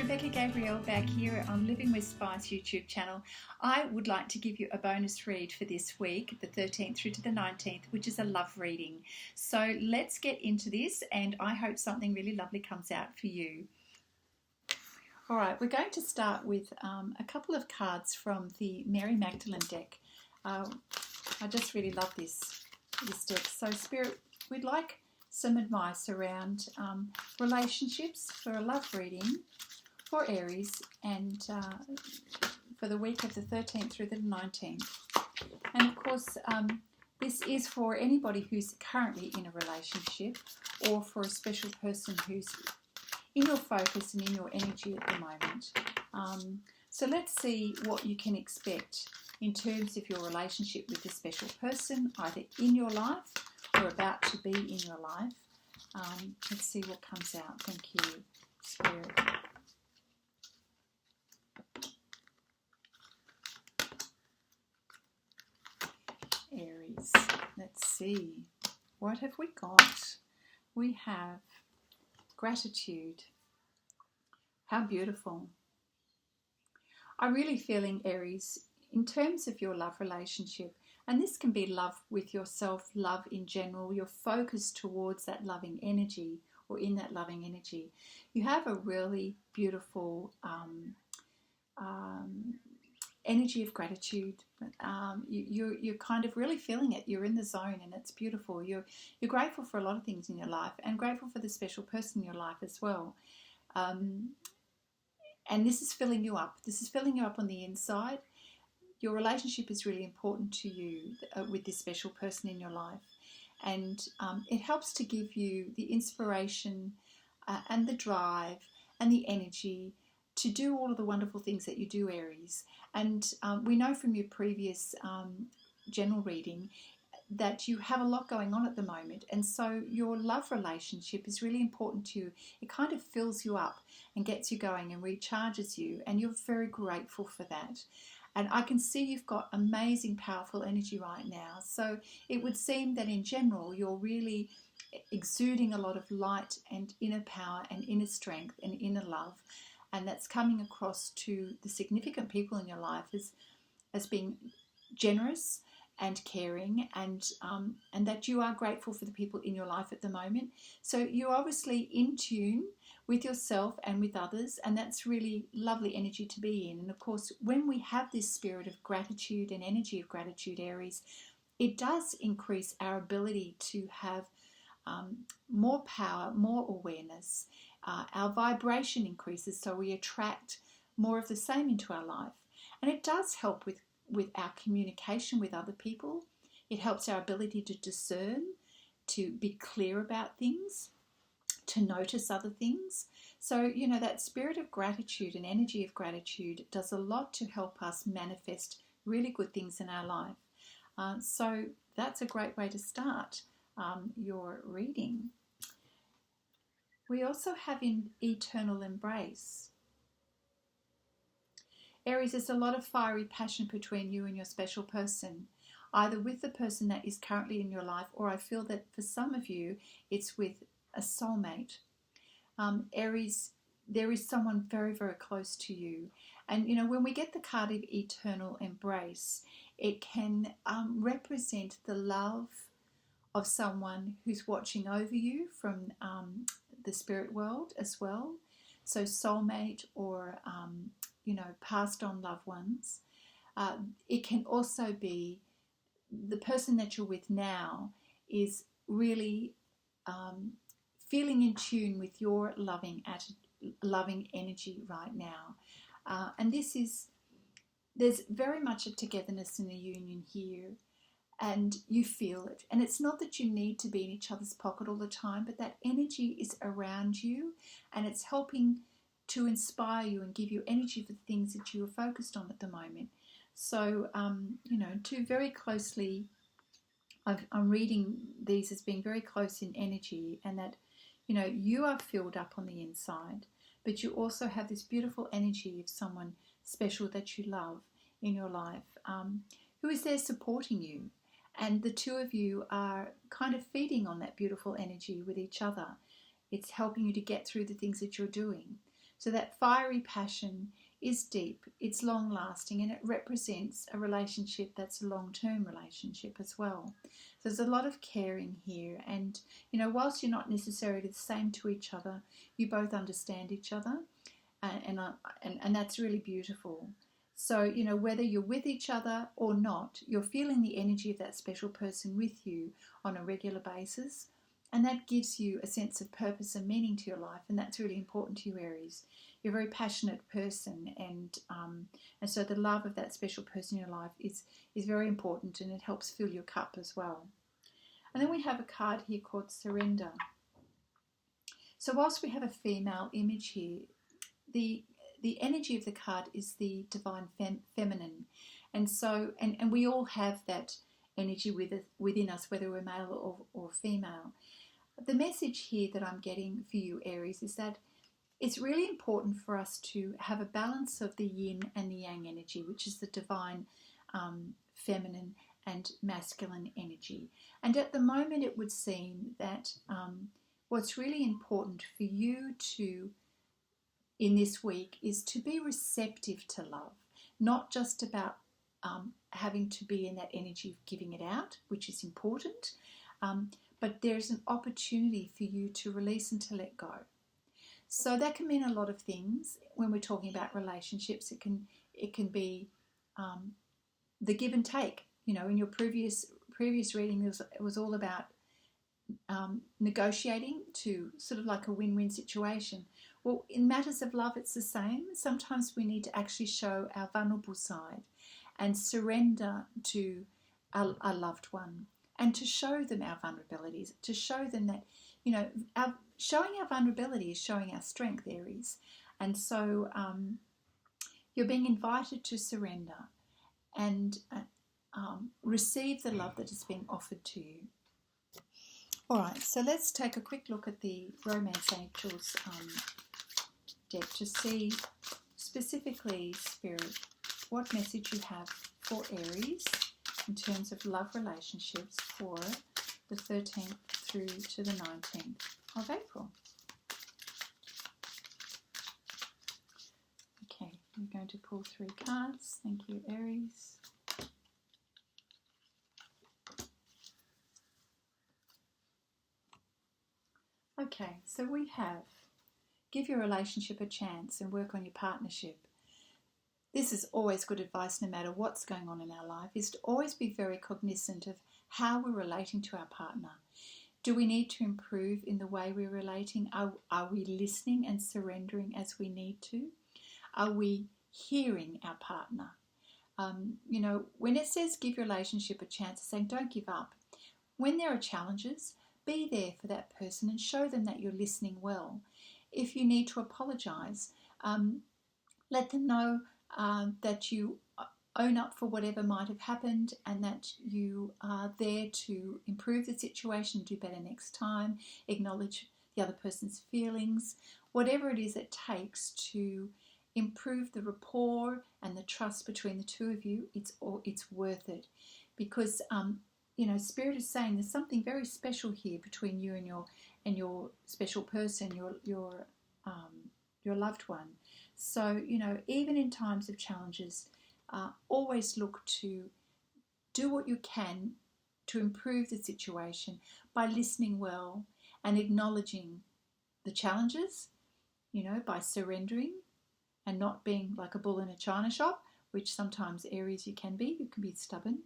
Gabrielle back here on Living with Spice YouTube channel. I would like to give you a bonus read for this week, the 13th through to the 19th, which is a love reading. So let's get into this, and I hope something really lovely comes out for you. All right, we're going to start with a couple of cards from the Mary Magdalene deck. I just really love this deck. So Spirit, we'd like some advice around relationships for a love reading for Aries and for the week of the 13th through the 19th. And of course, this is for anybody who's currently in a relationship or for a special person who's in your focus and in your energy at the moment. So let's see what you can expect in terms of your relationship with this special person, either in your life or about to be in your life. Let's see what comes out. Thank you, Spirit. Aries, let's see. What have we got? We have gratitude. How beautiful. I'm really feeling, Aries, in terms of your love relationship, and this can be love with yourself, love in general, your focus towards that loving energy or in that loving energy. You have a really beautiful energy of gratitude. You're kind of really feeling it. You're in the zone and it's beautiful. You're grateful for a lot of things in your life and grateful for the special person in your life as well. And this is filling you up. This is filling you up on the inside. Your relationship is really important to you with this special person in your life. And it helps to give you the inspiration and the drive and the energy to do all of the wonderful things that you do, Aries. And we know from your previous general reading that you have a lot going on at the moment, and so your love relationship is really important to you. It kind of fills you up and gets you going and recharges you, and you're very grateful for that. And I can see you've got amazing, powerful energy right now. So it would seem that in general you're really exuding a lot of light and inner power and inner strength and inner love, and that's coming across to the significant people in your life as being generous and caring, and that you are grateful for the people in your life at the moment. So you're obviously in tune with yourself and with others, and that's really lovely energy to be in. And of course, when we have this spirit of gratitude and energy of gratitude, Aries, it does increase our ability to have more power, more awareness. Our vibration increases, so we attract more of the same into our life. And it does help with our communication with other people. It helps our ability to discern, to be clear about things, to notice other things. So, that spirit of gratitude and energy of gratitude does a lot to help us manifest really good things in our life. So that's a great way to start your reading. We also have in eternal embrace. Aries, there's a lot of fiery passion between you and your special person, either with the person that is currently in your life, or I feel that for some of you, it's with a soulmate. Aries, there is someone very, very close to you. And, when we get the card of eternal embrace, it can represent the love of someone who's watching over you from the spirit world as well. So soulmate or passed on loved ones. It can also be the person that you're with now is really feeling in tune with your loving energy right now. And there's very much a togetherness and a union here, and you feel it. And it's not that you need to be in each other's pocket all the time, but that energy is around you, and it's helping to inspire you and give you energy for the things that you are focused on at the moment. So, two very closely, I'm reading these as being very close in energy, and that, you are filled up on the inside, but you also have this beautiful energy of someone special that you love in your life, who is there supporting you. And the two of you are kind of feeding on that beautiful energy with each other. It's helping you to get through the things that you're doing. So that fiery passion is deep, it's long lasting, and it represents a relationship that's a long-term relationship as well. So there's a lot of caring here, and whilst you're not necessarily the same to each other, you both understand each other, and that's really beautiful. So whether you're with each other or not, you're feeling the energy of that special person with you on a regular basis, and that gives you a sense of purpose and meaning to your life, and that's really important to you, Aries. You're a very passionate person, and so the love of that special person in your life is very important, and it helps fill your cup as well. And then we have a card here called Surrender. So whilst we have a female image here, the energy of the card is the divine feminine, and so and we all have that energy within us, whether we're male or female. The message here that I'm getting for you, Aries, is that it's really important for us to have a balance of the yin and the yang energy, which is the divine feminine and masculine energy. And at the moment, it would seem that what's really important for you to, in this week, is to be receptive to love, not just about having to be in that energy of giving it out, which is important, but there's an opportunity for you to release and to let go. So that can mean a lot of things. When we're talking about relationships, it can be the give and take. In your previous reading, it was all about negotiating to sort of like a win-win situation. Well, in matters of love, it's the same. Sometimes we need to actually show our vulnerable side and surrender to our loved one, and to show them our vulnerabilities, to show them that, showing our vulnerability is showing our strength, Aries. And so you're being invited to surrender and receive the love that is being offered to you. All right, so let's take a quick look at the Romance Angels deck to see specifically, Spirit, what message you have for Aries in terms of love relationships for the 13th through to the 19th of April. Okay, I'm going to pull 3 cards. Thank you, Aries. Okay, so we have give your relationship a chance and work on your partnership. This is always good advice no matter what's going on in our life, is to always be very cognizant of how we're relating to our partner. Do we need to improve in the way we're relating? Are we listening and surrendering as we need to? Are we hearing our partner? When it says give your relationship a chance, it's saying don't give up. When there are challenges, be there for that person and show them that you're listening well. If you need to apologise, let them know that you own up for whatever might have happened, and that you are there to improve the situation, do better next time, acknowledge the other person's feelings, whatever it is it takes to improve the rapport and the trust between the two of you. It's worth it, because Spirit is saying there's something very special here between you and your special person, your loved one. So even in times of challenges, always look to do what you can to improve the situation by listening well and acknowledging the challenges, by surrendering and not being like a bull in a china shop, which sometimes Aries you can be stubborn.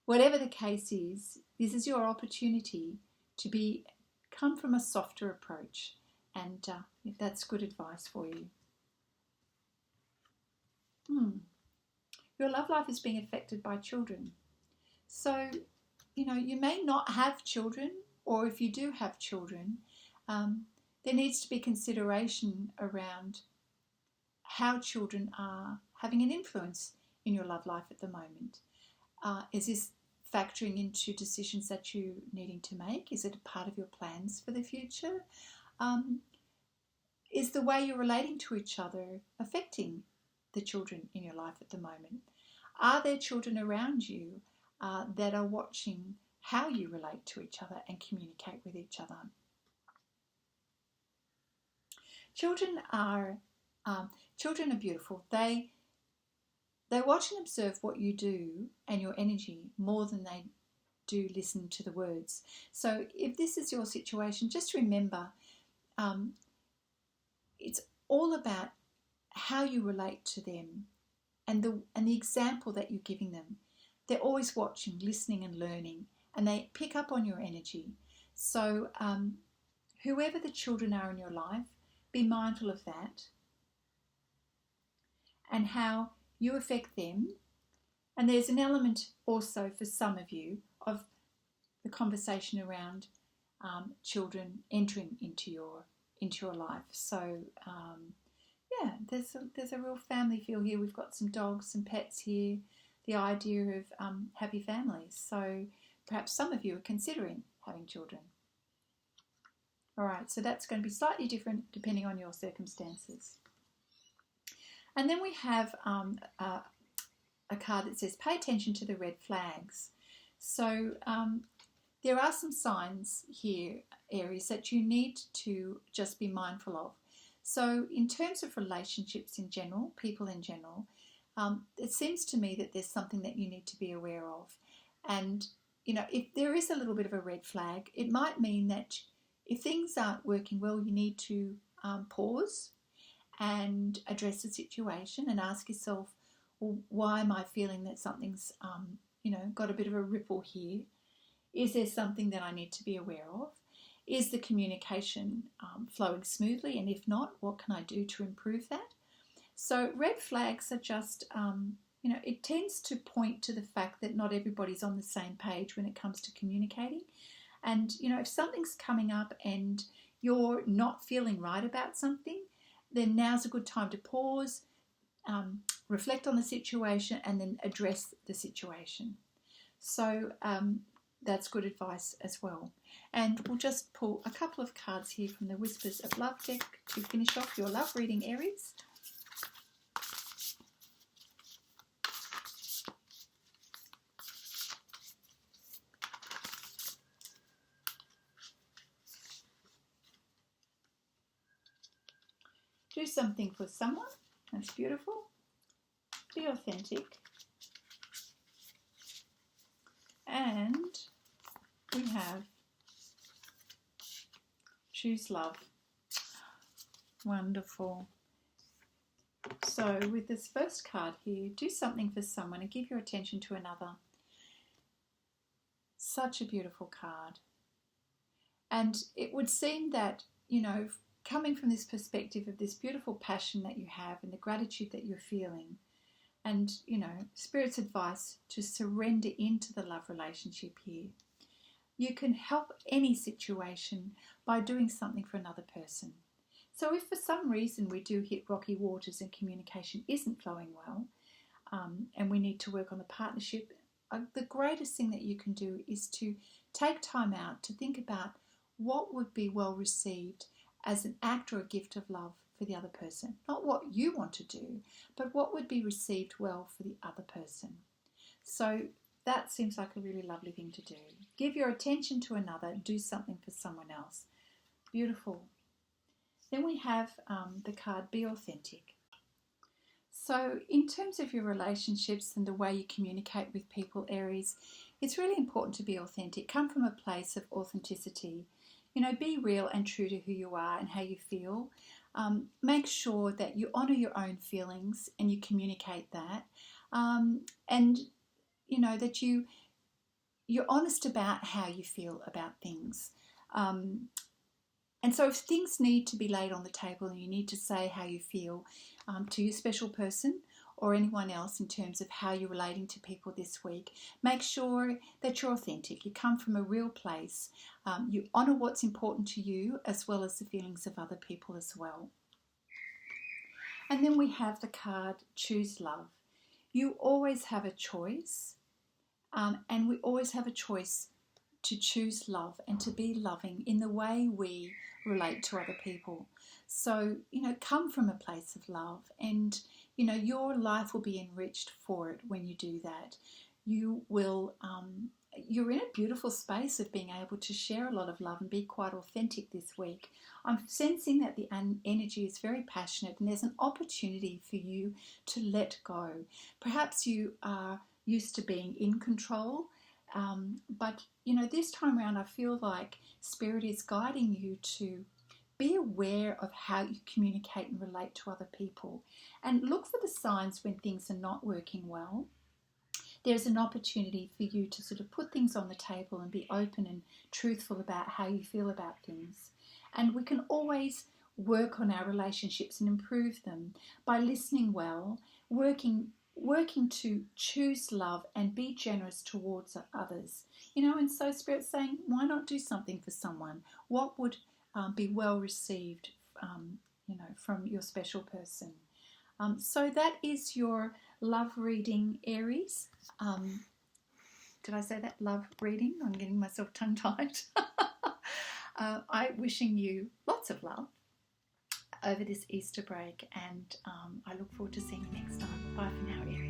Whatever the case is, this is your opportunity to come from a softer approach, and that's good advice for you. Your love life is being affected by children. So, you may not have children, or if you do have children, there needs to be consideration around how children are having an influence in your love life at the moment. Is this factoring into decisions that you're needing to make? Is it a part of your plans for the future? Is the way you're relating to each other affecting the children in your life at the moment? Are there children around you that are watching how you relate to each other and communicate with each other? Children are beautiful. They watch and observe what you do and your energy more than they do listen to the words. So if this is your situation, just remember it's all about how you relate to them and the example that you're giving them. They're always watching, listening and learning, and they pick up on your energy. So whoever the children are in your life, be mindful of that and how you affect them. And there's an element also for some of you of the conversation around children entering into your life. So yeah, there's a real family feel here. We've got some dogs, some pets here. The idea of happy families. So perhaps some of you are considering having children. All right, so that's going to be slightly different depending on your circumstances. And then we have a card that says, pay attention to the red flags. So there are some signs here, Aries, that you need to just be mindful of. So in terms of relationships in general, people in general, it seems to me that there's something that you need to be aware of. And, you know, if there is a little bit of a red flag, it might mean that if things aren't working well, you need to pause and address the situation and ask yourself, well, why am I feeling that something's, got a bit of a ripple here? Is there something that I need to be aware of? Is the communication flowing smoothly? And if not, what can I do to improve that? So red flags are just, it tends to point to the fact that not everybody's on the same page when it comes to communicating. And, if something's coming up and you're not feeling right about something, then now's a good time to pause, reflect on the situation, and then address the situation. So that's good advice as well. And we'll just pull a couple of cards here from the Whispers of Love deck to finish off your love reading, Aries. Do something for someone. That's beautiful. Be authentic. And we have choose love. Wonderful. So with this first card here, do something for someone and give your attention to another. Such a beautiful card. And it would seem that, coming from this perspective of this beautiful passion that you have and the gratitude that you're feeling, and, Spirit's advice to surrender into the love relationship here. You can help any situation by doing something for another person. So if for some reason we do hit rocky waters and communication isn't flowing well, and we need to work on the partnership, the greatest thing that you can do is to take time out to think about what would be well received as an act or a gift of love for the other person. Not what you want to do, but what would be received well for the other person. So that seems like a really lovely thing to do. Give your attention to another, do something for someone else. Beautiful. Then we have the card, Be Authentic. So in terms of your relationships and the way you communicate with people, Aries, it's really important to be authentic. Come from a place of authenticity. Be real and true to who you are and how you feel. Make sure that you honour your own feelings and you communicate that. And, that you're honest about how you feel about things. And so if things need to be laid on the table and you need to say how you feel to your special person or anyone else in terms of how you're relating to people this week, make sure that you're authentic. You come from a real place. You honour what's important to you as well as the feelings of other people as well. And then we have the card, Choose Love. You always have a choice, and we always have a choice to choose love and to be loving in the way we relate to other people. So, come from a place of love and, your life will be enriched for it when you do that. You will, you're in a beautiful space of being able to share a lot of love and be quite authentic this week. I'm sensing that the energy is very passionate and there's an opportunity for you to let go. Perhaps you are used to being in control, but this time around I feel like Spirit is guiding you to be aware of how you communicate and relate to other people, and look for the signs when things are not working well. There's an opportunity for you to sort of put things on the table and be open and truthful about how you feel about things. And we can always work on our relationships and improve them by listening well, working to choose love and be generous towards others. And so Spirit's saying, why not do something for someone? What would be well received, from your special person? So that is your love reading, Aries. Did I say that? Love reading? I'm getting myself tongue-tied. I'm wishing you lots of love over this Easter break, and I look forward to seeing you next time. Bye for now, Aries.